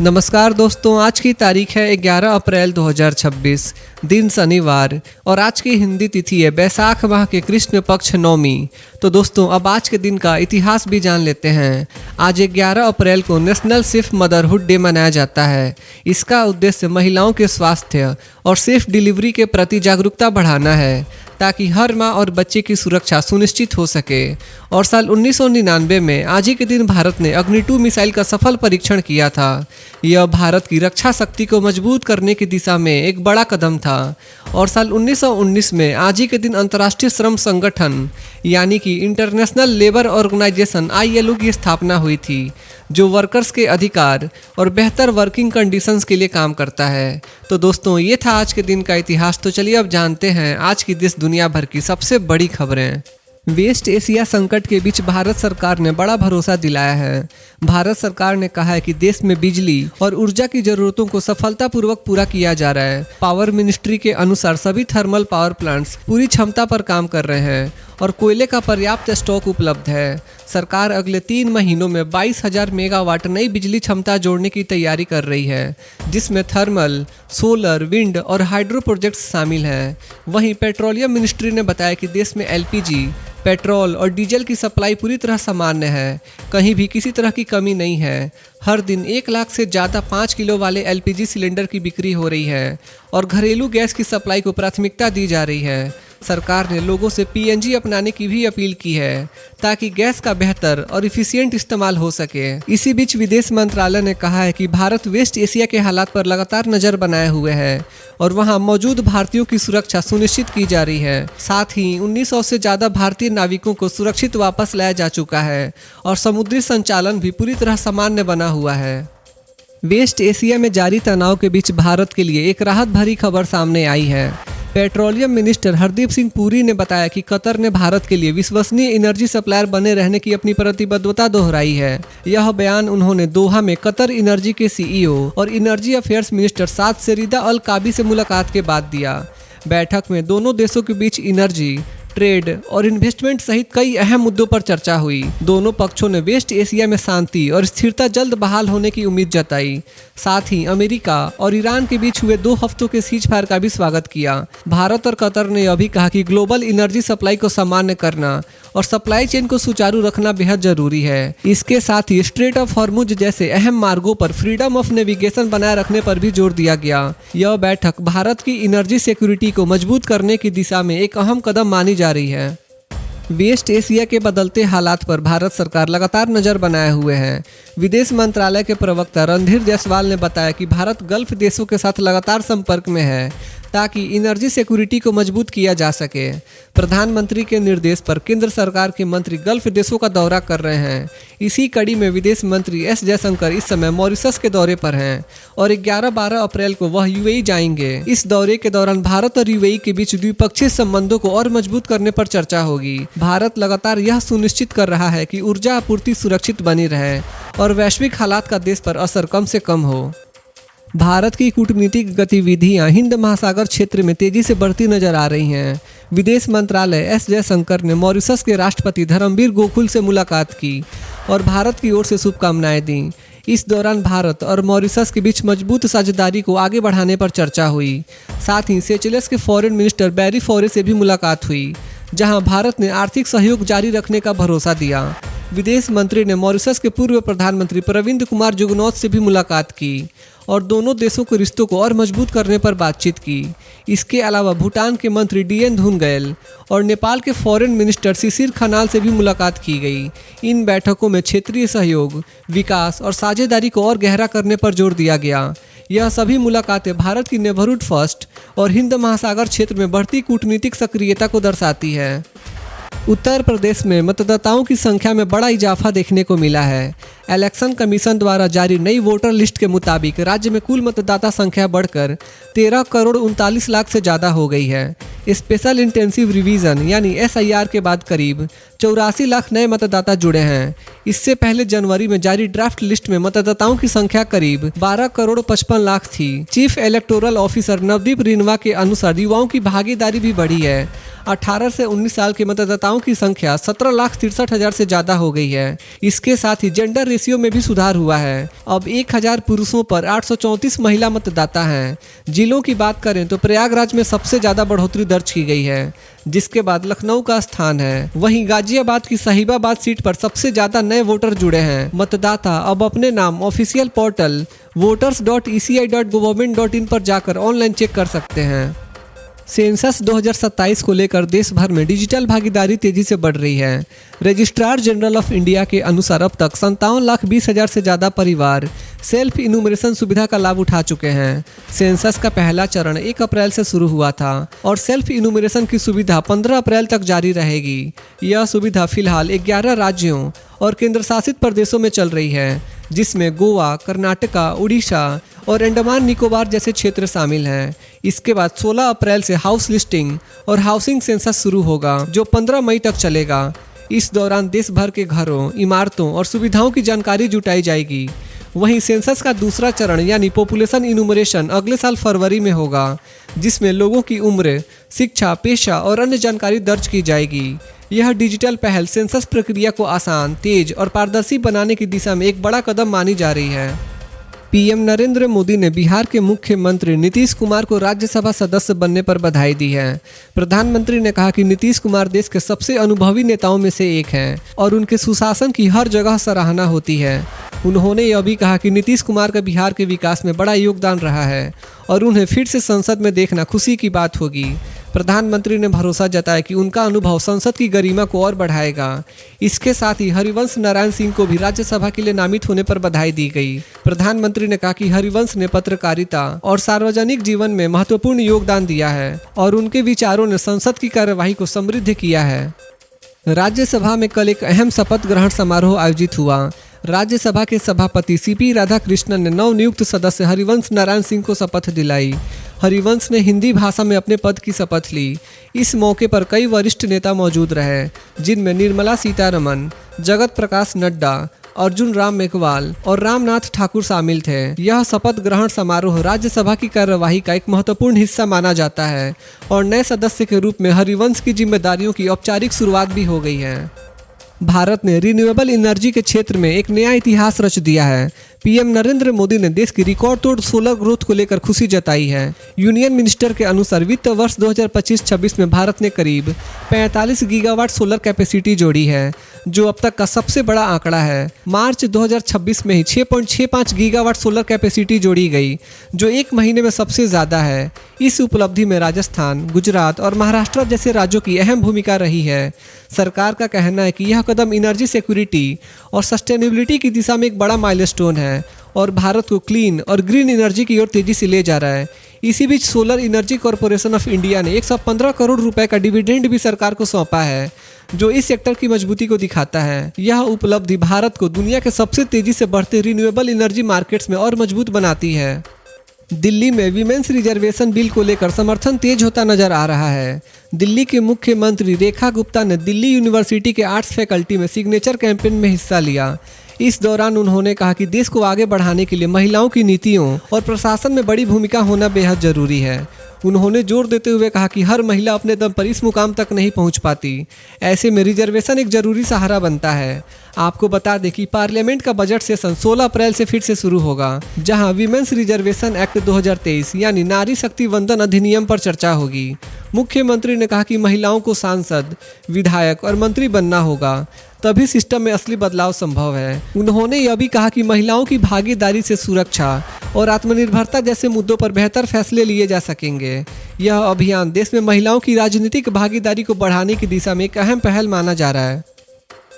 नमस्कार दोस्तों, आज की तारीख है 11 अप्रैल 2026, दिन शनिवार और आज की हिंदी तिथि है बैसाख माह के कृष्ण पक्ष नवमी। तो दोस्तों अब आज के दिन का इतिहास भी जान लेते हैं। आज 11 अप्रैल को नेशनल सेफ मदरहुड डे मनाया जाता है। इसका उद्देश्य महिलाओं के स्वास्थ्य और सेफ डिलीवरी के प्रति जागरूकता बढ़ाना है ताकि हर माँ और बच्चे की सुरक्षा सुनिश्चित हो सके। और साल 1999 में आज ही के दिन भारत ने अग्नि-2 मिसाइल का सफल परीक्षण किया था। यह भारत की रक्षा शक्ति को मजबूत करने की दिशा में एक बड़ा कदम था। और साल 1919 में आज ही के दिन अंतर्राष्ट्रीय श्रम संगठन यानी कि इंटरनेशनल लेबर ऑर्गेनाइजेशन ILO की स्थापना हुई थी, जो वर्कर्स के अधिकार और बेहतर वर्किंग कंडीशंस के लिए काम करता है। तो दोस्तों ये था आज के दिन का इतिहास। तो चलिए अब जानते हैं आज की देश दुनिया भर की सबसे बड़ी खबरें। वेस्ट एशिया संकट के बीच भारत सरकार ने बड़ा भरोसा दिलाया है। भारत सरकार ने कहा है कि देश में बिजली और ऊर्जा की जरूरतों को सफलतापूर्वक पूरा किया जा रहा है। पावर मिनिस्ट्री के अनुसार सभी थर्मल पावर प्लांट्स पूरी क्षमता पर काम कर रहे हैं और कोयले का पर्याप्त स्टॉक उपलब्ध है। सरकार अगले 3 महीनों में 22,000 मेगावाट नई बिजली क्षमता जोड़ने की तैयारी कर रही है, जिसमें थर्मल, सोलर, विंड और हाइड्रो प्रोजेक्ट्स शामिल हैं। वहीं पेट्रोलियम मिनिस्ट्री ने बताया कि देश में LPG, पेट्रोल और डीजल की सप्लाई पूरी तरह सामान्य है। कहीं भी किसी तरह की कमी नहीं है। हर दिन 1 लाख से ज़्यादा 5 किलो वाले LPG सिलेंडर की बिक्री हो रही है और घरेलू गैस की सप्लाई को प्राथमिकता दी जा रही है। सरकार ने लोगों से PNG अपनाने की भी अपील की है ताकि गैस का बेहतर और इफिशिएंट इस्तेमाल हो सके। इसी बीच विदेश मंत्रालय ने कहा है कि भारत वेस्ट एशिया के हालात पर लगातार नजर बनाए हुए है और वहां मौजूद भारतीयों की सुरक्षा सुनिश्चित की जा रही है। साथ ही 1900 से ज़्यादा भारतीय नाविकों को सुरक्षित वापस लाया जा चुका है और समुद्री संचालन भी पूरी तरह सामान्य बना हुआ है। वेस्ट एशिया में जारी तनाव के बीच भारत के लिए एक राहत भरी खबर सामने आई है। पेट्रोलियम मिनिस्टर हरदीप सिंह पुरी ने बताया कि कतर ने भारत के लिए विश्वसनीय एनर्जी सप्लायर बने रहने की अपनी प्रतिबद्धता दोहराई है। यह बयान उन्होंने दोहा में कतर एनर्जी के CEO और एनर्जी अफेयर्स मिनिस्टर साद सेरिदा अल काबी से मुलाकात के बाद दिया। बैठक में दोनों देशों के बीच एनर्जी, ट्रेड और इन्वेस्टमेंट सहित कई अहम मुद्दों पर चर्चा हुई। दोनों पक्षों ने वेस्ट एशिया में शांति और स्थिरता जल्द बहाल होने की उम्मीद जताई। साथ ही अमेरिका और ईरान के बीच हुए 2 हफ्तों के सीज फायर का भी स्वागत किया। भारत और कतर ने यह भी कहा कि ग्लोबल एनर्जी सप्लाई को सामान्य करना और सप्लाई चेन को सुचारू रखना बेहद जरूरी है। इसके साथ ही स्ट्रेट ऑफ हॉर्मुज जैसे अहम मार्गों पर फ्रीडम ऑफ नेविगेशन बनाए रखने पर भी जोर दिया गया। यह बैठक भारत की एनर्जी सिक्योरिटी को मजबूत करने की दिशा में एक अहम कदम मानी जा रही है। वेस्ट एशिया के बदलते हालात पर भारत सरकार लगातार नजर बनाए हुए है। विदेश मंत्रालय के प्रवक्ता रणधीर जायसवाल ने बताया कि भारत गल्फ देशों के साथ लगातार संपर्क में है ताकि एनर्जी सिक्योरिटी को मजबूत किया जा सके। प्रधानमंत्री के निर्देश पर केंद्र सरकार के मंत्री गल्फ देशों का दौरा कर रहे हैं। इसी कड़ी में विदेश मंत्री S जयशंकर इस समय मॉरिशस के दौरे पर हैं और 11-12 अप्रैल को वह UAE जाएंगे। इस दौरे के दौरान भारत और UAE के बीच द्विपक्षीय संबंधों को और मजबूत करने पर चर्चा होगी। भारत लगातार यह सुनिश्चित कर रहा है कि ऊर्जा आपूर्ति सुरक्षित बनी रहे और वैश्विक हालात का देश पर असर कम से कम हो। भारत की कूटनीतिक गतिविधियां हिंद महासागर क्षेत्र में तेजी से बढ़ती नजर आ रही हैं। विदेश मंत्रालय S जयशंकर ने मॉरिशस के राष्ट्रपति धर्मवीर गोकुल से मुलाकात की और भारत की ओर से शुभकामनाएं दी। इस दौरान भारत और मॉरिशस के बीच मजबूत साझेदारी को आगे बढ़ाने पर चर्चा हुई। साथ ही सेचेल्स के फॉरेन मिनिस्टर बैरी फॉरे से भी मुलाकात हुई, जहां भारत ने आर्थिक सहयोग जारी रखने का भरोसा दिया। विदेश मंत्री ने मॉरिशस के पूर्व प्रधानमंत्री प्रविंद कुमार जुगनौथ से भी मुलाकात की और दोनों देशों के रिश्तों को और मजबूत करने पर बातचीत की। इसके अलावा भूटान के मंत्री DN धुनगैल और नेपाल के फॉरेन मिनिस्टर शिशिर खनाल से भी मुलाकात की गई। इन बैठकों में क्षेत्रीय सहयोग, विकास और साझेदारी को और गहरा करने पर जोर दिया गया। यह सभी मुलाकातें भारत की नेबरहुड फर्स्ट और हिंद महासागर क्षेत्र में बढ़ती कूटनीतिक सक्रियता को दर्शाती है। उत्तर प्रदेश में मतदाताओं की संख्या में बड़ा इजाफा देखने को मिला है। इलेक्शन कमीशन द्वारा जारी नई वोटर लिस्ट के मुताबिक राज्य में कुल मतदाता संख्या बढ़कर 13 करोड़ 39 लाख से ज़्यादा हो गई है। स्पेशल इंटेंसिव रिवीजन यानी SIR के बाद करीब 84 लाख नए मतदाता जुड़े हैं। इससे पहले जनवरी में जारी ड्राफ्ट लिस्ट में मतदाताओं की संख्या करीब 12 करोड़ 55 लाख थी। चीफ इलेक्टोरल ऑफिसर नवदीप रिनवा के अनुसार युवाओं की भागीदारी भी बढ़ी है। 18 से 19 साल के मतदाताओं की संख्या 17,63,000 से ज़्यादा हो गई है। इसके साथ ही जेंडर रेशियो में भी सुधार हुआ है। अब 1000 पुरुषों पर 834 महिला मतदाता हैं। जिलों की बात करें तो प्रयागराज में सबसे ज़्यादा बढ़ोतरी दर्ज की गई है, जिसके बाद लखनऊ का स्थान है। वहीं गाजियाबाद की साहिबाबाद सीट पर सबसे ज़्यादा नए वोटर जुड़े हैं। मतदाता अब अपने नाम ऑफिशियल पोर्टल voters.eci.government.in पर जाकर ऑनलाइन चेक कर सकते हैं। सेंसस 2027 को लेकर देश भर में डिजिटल भागीदारी तेजी से बढ़ रही है। रजिस्ट्रार जनरल ऑफ इंडिया के अनुसार अब तक 57,20,000 से ज़्यादा परिवार सेल्फ इनूमरेशन सुविधा का लाभ उठा चुके हैं। सेंसस का पहला चरण 1 अप्रैल से शुरू हुआ था और सेल्फ इनूमरेशन की सुविधा 15 अप्रैल तक जारी रहेगी। यह सुविधा फिलहाल 11 राज्यों और केंद्र शासित प्रदेशों में चल रही है, जिसमें गोवा, कर्नाटका, उड़ीसा और अंडमान निकोबार जैसे क्षेत्र शामिल हैं। इसके बाद 16 अप्रैल से हाउस लिस्टिंग और हाउसिंग सेंसस शुरू होगा, जो 15 मई तक चलेगा। इस दौरान देश भर के घरों, इमारतों और सुविधाओं की जानकारी जुटाई जाएगी। वहीं सेंसस का दूसरा चरण यानी पॉपुलेशन इनूमरेशन अगले साल फरवरी में होगा, जिसमें लोगों की उम्र, शिक्षा, पेशा और अन्य जानकारी दर्ज की जाएगी। यह डिजिटल पहल सेंसस प्रक्रिया को आसान, तेज और पारदर्शी बनाने की दिशा में एक बड़ा कदम मानी जा रही है। पीएम नरेंद्र मोदी ने बिहार के मुख्यमंत्री नीतीश कुमार को राज्यसभा सदस्य बनने पर बधाई दी है। प्रधानमंत्री ने कहा कि नीतीश कुमार देश के सबसे अनुभवी नेताओं में से एक हैं और उनके सुशासन की हर जगह सराहना होती है। उन्होंने यह भी कहा कि नीतीश कुमार का बिहार के विकास में बड़ा योगदान रहा है और उन्हें फिर से संसद में देखना खुशी की बात होगी। प्रधानमंत्री ने भरोसा जताया कि उनका अनुभव संसद की गरिमा को और बढ़ाएगा। इसके साथ ही हरिवंश नारायण सिंह को भी राज्यसभा के लिए नामित होने पर बधाई दी गई। प्रधानमंत्री ने कहा कि हरिवंश ने पत्रकारिता और सार्वजनिक जीवन में महत्वपूर्ण योगदान दिया है और उनके विचारों ने संसद की कार्यवाही को समृद्ध किया है। राज्यसभा में कल एक अहम शपथ ग्रहण समारोह आयोजित हुआ। राज्यसभा के सभापति सीपी राधाकृष्णन ने नवनियुक्त सदस्य हरिवंश नारायण सिंह को शपथ दिलाई। हरिवंश ने हिंदी भाषा में अपने पद की शपथ ली। इस मौके पर कई वरिष्ठ नेता मौजूद रहे, जिनमें निर्मला सीतारमन, जगत प्रकाश नड्डा, अर्जुन राम मेघवाल और रामनाथ ठाकुर शामिल थे। यह शपथ ग्रहण समारोह राज्यसभा की कार्यवाही का एक महत्वपूर्ण हिस्सा माना जाता है और नए सदस्य के रूप में हरिवंश की जिम्मेदारियों की औपचारिक शुरुआत भी हो गई है। भारत ने रिन्यूएबल एनर्जी के क्षेत्र में एक नया इतिहास रच दिया है। पीएम नरेंद्र मोदी ने देश की रिकॉर्ड तोड़ सोलर ग्रोथ को लेकर खुशी जताई है। यूनियन मिनिस्टर के अनुसार वित्त वर्ष 2025-26 में भारत ने करीब 45 गीगावाट सोलर कैपेसिटी जोड़ी है, जो अब तक का सबसे बड़ा आंकड़ा है। मार्च 2026 में ही 6.65 गीगावाट सोलर कैपेसिटी जोड़ी गई, जो एक महीने में सबसे ज़्यादा है। इस उपलब्धि में राजस्थान, गुजरात और महाराष्ट्र जैसे राज्यों की अहम भूमिका रही है। सरकार का कहना है कि यह कदम एनर्जी सिक्योरिटी और सस्टेनेबिलिटी की दिशा में एक बड़ा माइलस्टोन है और भारत को क्लीन और ग्रीन एनर्जी की ओर तेजी से ले जा रहा है। इसी बीच solar energy corporation of India ने 115 करोड़ रुपए का डिविडेंड भी सरकार को सौंपा है, जो इस सेक्टर की मजबूती को दिखाता है। यह उपलब्धि भारत को दुनिया के सबसे तेजी से बढ़ते रिन्यूएबल एनर्जी मार्केट्स में और मजबूत बनाती है। दिल्ली में विमेंस रिजर्वेशन बिल को लेकर समर्थन तेज होता नजर आ रहा है। दिल्ली के मुख्यमंत्री रेखा गुप्ता ने दिल्ली यूनिवर्सिटी के आर्ट्स फैकल्टी में सिग्नेचर कैंपेन में हिस्सा लिया। इस दौरान उन्होंने कहा कि देश को आगे बढ़ाने के लिए महिलाओं की नीतियों और प्रशासन में बड़ी भूमिका होना बेहद जरूरी है। उन्होंने जोर देते हुए कहा कि हर महिला अपने दम पर इस मुकाम तक नहीं पहुंच पाती। ऐसे में रिजर्वेशन एक जरूरी सहारा बनता है। आपको बता दें कि पार्लियामेंट का बजट सेशन 16 अप्रैल से फिर से शुरू होगा, जहां विमेंस रिजर्वेशन एक्ट 2023 यानी नारी शक्ति वंदन अधिनियम पर चर्चा होगी। मुख्यमंत्री ने कहा कि महिलाओं को सांसद, विधायक और मंत्री बनना होगा, तभी सिस्टम में असली बदलाव संभव है। उन्होंने यह भी कहा कि महिलाओं की भागीदारी से सुरक्षा और आत्मनिर्भरता जैसे मुद्दों पर बेहतर फैसले लिए जा सकेंगे। यह अभियान देश में महिलाओं की राजनीतिक भागीदारी को बढ़ाने की दिशा में एक अहम पहल माना जा रहा है।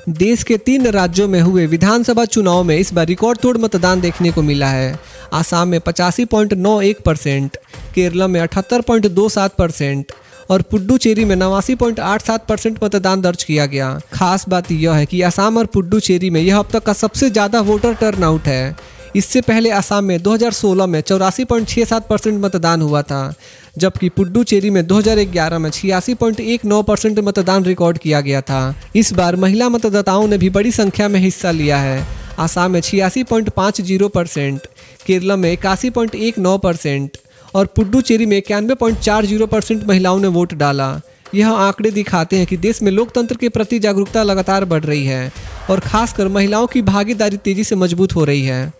देश के 3 राज्यों में हुए विधानसभा चुनाव में इस बार रिकॉर्ड तोड़ मतदान देखने को मिला है। आसाम में 85.91%, केरला में 78.27% और पुडुचेरी में 89.87% मतदान दर्ज किया गया। खास बात यह है कि असम और पुडुचेरी में यह अब तक का सबसे ज़्यादा वोटर टर्नआउट है। इससे पहले असम में 2016 में 84.67% मतदान हुआ था, जबकि पुडुचेरी में 2011 में 86.19% मतदान रिकॉर्ड किया गया था। इस बार महिला मतदाताओं ने भी बड़ी संख्या में हिस्सा लिया है। असम में 86.50%, केरला में 81.19% और पुडुचेरी में 91.40% महिलाओं ने वोट डाला। यह आंकड़े दिखाते हैं कि देश में लोकतंत्र के प्रति जागरूकता लगातार बढ़ रही है और खासकर महिलाओं की भागीदारी तेजी से मजबूत हो रही है।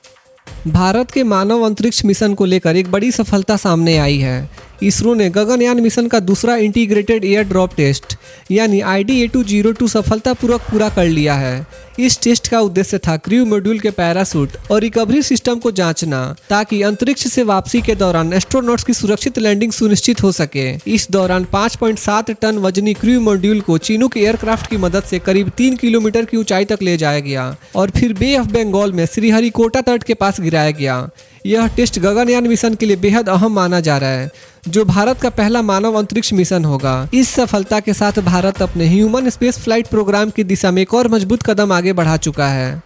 भारत के मानव अंतरिक्ष मिशन को लेकर एक बड़ी सफलता सामने आई है। इसरो ने गगनयान मिशन का दूसरा इंटीग्रेटेड एयर ड्रॉप टेस्ट यानी ID-A202 सफलतापूर्वक पूरा कर लिया है। इस टेस्ट का उद्देश्य था क्रू मॉड्यूल के पैराशूट और रिकवरी सिस्टम को जांचना ताकि अंतरिक्ष से वापसी के दौरान एस्ट्रोनॉट्स की सुरक्षित लैंडिंग सुनिश्चित हो सके। इस दौरान 5.7 टन वजनी क्रू मॉड्यूल को चिनूक एयरक्राफ्ट की मदद से करीब 3 किलोमीटर की ऊंचाई तक ले जाया गया और फिर बे ऑफ बंगाल में श्रीहरिकोटा तट के पास गिराया गया। यह टेस्ट गगनयान मिशन के लिए बेहद अहम माना जा रहा है, जो भारत का पहला मानव अंतरिक्ष मिशन होगा। इस सफलता के साथ भारत अपने ह्यूमन स्पेस फ्लाइट प्रोग्राम की दिशा में एक और मजबूत कदम आगे बढ़ा चुका है।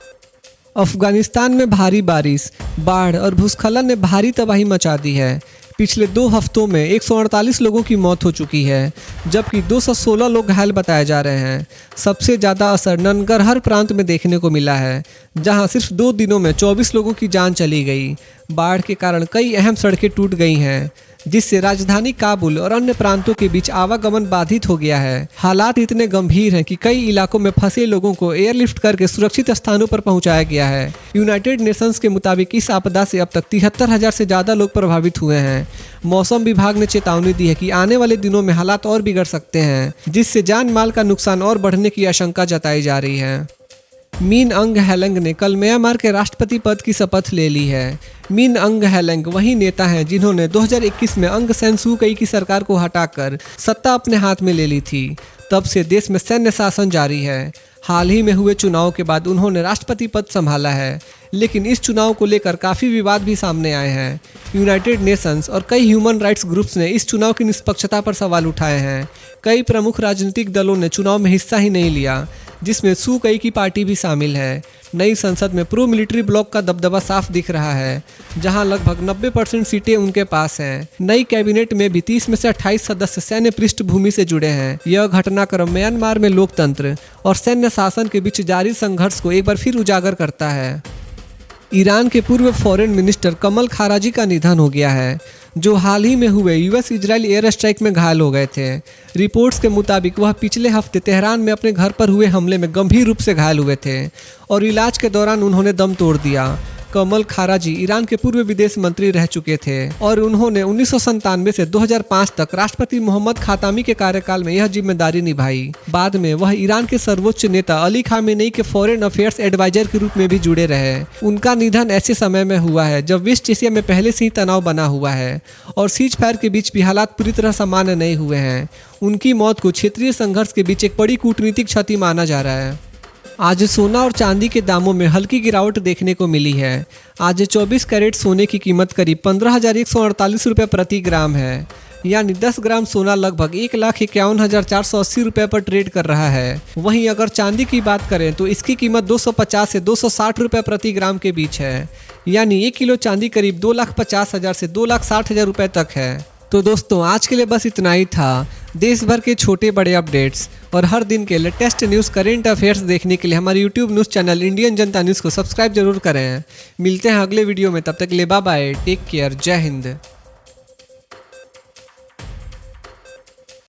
अफगानिस्तान में भारी बारिश, बाढ़ और भूस्खलन ने भारी तबाही मचा दी है। पिछले 2 हफ्तों में 148 लोगों की मौत हो चुकी है, जबकि 216 लोग घायल बताए जा रहे हैं। सबसे ज़्यादा असर ननगरहर प्रांत में देखने को मिला है, जहां सिर्फ 2 दिनों में 24 लोगों की जान चली गई। बाढ़ के कारण कई अहम सड़कें टूट गई हैं, जिससे राजधानी काबुल और अन्य प्रांतों के बीच आवागमन बाधित हो गया है। हालात इतने गंभीर हैं कि कई इलाकों में फंसे लोगों को एयरलिफ्ट करके सुरक्षित स्थानों पर पहुंचाया गया है। यूनाइटेड नेशंस के मुताबिक इस आपदा से अब तक 73,000 से ज़्यादा लोग प्रभावित हुए हैं। मौसम विभाग ने चेतावनी दी है कि आने वाले दिनों में हालात और बिगड़ सकते हैं, जिससे जान माल का नुकसान और बढ़ने की आशंका जताई जा रही है। मिन अंग हैलेंग ने कल म्यांमार के राष्ट्रपति पद की शपथ ले ली है। मिन अंग हैलेंग वही नेता हैं जिन्होंने 2021 में अंग सैन सू की की सरकार को हटाकर सत्ता अपने हाथ में ले ली थी। तब से देश में सैन्य शासन जारी है। हाल ही में हुए चुनाव के बाद उन्होंने राष्ट्रपति पद संभाला है, लेकिन इस चुनाव को लेकर काफ़ी विवाद भी सामने आए हैं। यूनाइटेड नेशंस और कई ह्यूमन राइट्स ग्रुप्स ने इस चुनाव की निष्पक्षता पर सवाल उठाए हैं। कई प्रमुख राजनीतिक दलों ने चुनाव में हिस्सा ही नहीं लिया, जिसमें सू कई की पार्टी भी शामिल है। नई संसद में प्रो मिलिट्री ब्लॉक का दबदबा साफ दिख रहा है, जहां लगभग 90% सीटें उनके पास हैं। नई कैबिनेट में भी 30 में से 28 सदस्य सैन्य पृष्ठभूमि से जुड़े हैं। यह घटनाक्रम म्यांमार में लोकतंत्र और सैन्य शासन के बीच जारी संघर्ष को एक बार फिर उजागर करता है। ईरान के पूर्व फॉरेन मिनिस्टर कमल खाराजी का निधन हो गया है, जो हाल ही में हुए US इजराइल एयर स्ट्राइक में घायल हो गए थे। रिपोर्ट्स के मुताबिक वह पिछले हफ्ते तेहरान में अपने घर पर हुए हमले में गंभीर रूप से घायल हुए थे और इलाज के दौरान उन्होंने दम तोड़ दिया। कमल खाराजी ईरान के पूर्व विदेश मंत्री रह चुके थे और उन्होंने 1997 से 2005 तक राष्ट्रपति मोहम्मद खातामी के कार्यकाल में यह जिम्मेदारी निभाई। बाद में वह ईरान के सर्वोच्च नेता अली खामेनेई के फॉरेन अफेयर्स एडवाइजर के रूप में भी जुड़े रहे। उनका निधन ऐसे समय में हुआ है जब वेस्ट एशिया में पहले से ही तनाव बना हुआ है और सीज फायर के बीच भी हालात पूरी तरह सामान्य नहीं हुए हैं। उनकी मौत को क्षेत्रीय संघर्ष के बीच एक बड़ी कूटनीतिक क्षति माना जा रहा है। आज सोना और चांदी के दामों में हल्की गिरावट देखने को मिली है। आज 24 कैरेट सोने की कीमत करीब 15,148 रुपये प्रति ग्राम है, यानी 10 ग्राम सोना लगभग 1,51,480 रुपये पर ट्रेड कर रहा है। वहीं अगर चांदी की बात करें तो इसकी कीमत 250 से 260 रुपये प्रति ग्राम के बीच है, यानी 1 किलो चांदी करीब 2,50,000 से 2,60,000 रुपये तक है। तो दोस्तों आज के लिए बस इतना ही था। देश भर के छोटे बड़े अपडेट्स और हर दिन के लेटेस्ट न्यूज़ करेंट अफेयर्स देखने के लिए हमारे YouTube न्यूज़ चैनल इंडियन जनता न्यूज़ को सब्सक्राइब जरूर करें। मिलते हैं अगले वीडियो में, तब तक के लिए बाय बाय, टेक केयर, जय हिंद।